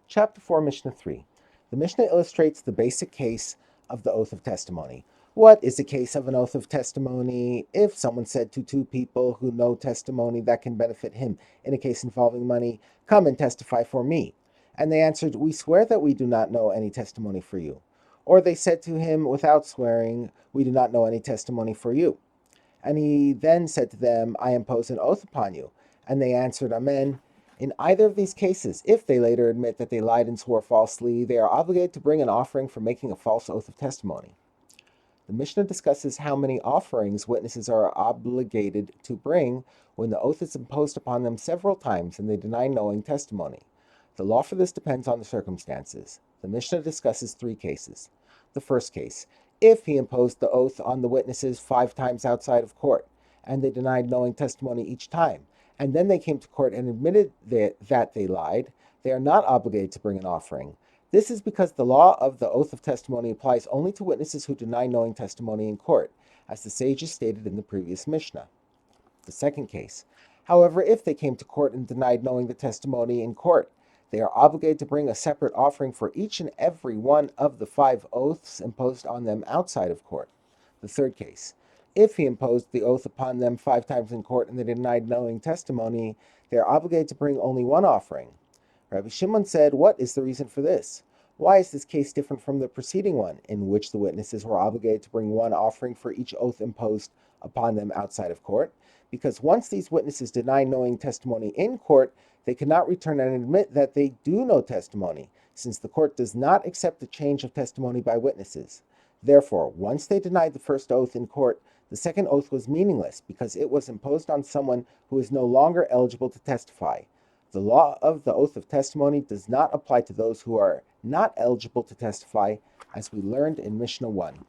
Chapter 4, Mishnah 3. The Mishnah illustrates the basic case of the oath of testimony. What is the case of an oath of testimony? If someone said to two people who know testimony that can benefit him in a case involving money, "Come and testify for me." And they answered, "We swear that we do not know any testimony for you." Or they said to him without swearing, "We do not know any testimony for you." And he then said to them, "I impose an oath upon you." And they answered, "Amen." In either of these cases, if they later admit that they lied and swore falsely, they are obligated to bring an offering for making a false oath of testimony. The Mishnah discusses how many offerings witnesses are obligated to bring when the oath is imposed upon them several times and they deny knowing testimony. The law for this depends on the circumstances. The Mishnah discusses three cases. The first case, if he imposed the oath on the witnesses 5 times outside of court, and they denied knowing testimony each time, and then they came to court and admitted that they lied, they are not obligated to bring an offering. This is because the law of the oath of testimony applies only to witnesses who deny knowing testimony in court, as the sages stated in the previous Mishnah. The second case, however, if they came to court and denied knowing the testimony in court, they are obligated to bring a separate offering for each and every one of the 5 oaths imposed on them outside of court. The third case, if he imposed the oath upon them 5 times in court and they denied knowing testimony, they are obligated to bring only one offering. Rabbi Shimon said, "What is the reason for this? Why is this case different from the preceding one, in which the witnesses were obligated to bring one offering for each oath imposed upon them outside of court? Because once these witnesses deny knowing testimony in court, they cannot return and admit that they do know testimony, since the court does not accept the change of testimony by witnesses. Therefore, once they denied the first oath in court, the second oath was meaningless because it was imposed on someone who is no longer eligible to testify. The law of the oath of testimony does not apply to those who are not eligible to testify, as we learned in Mishnah 1.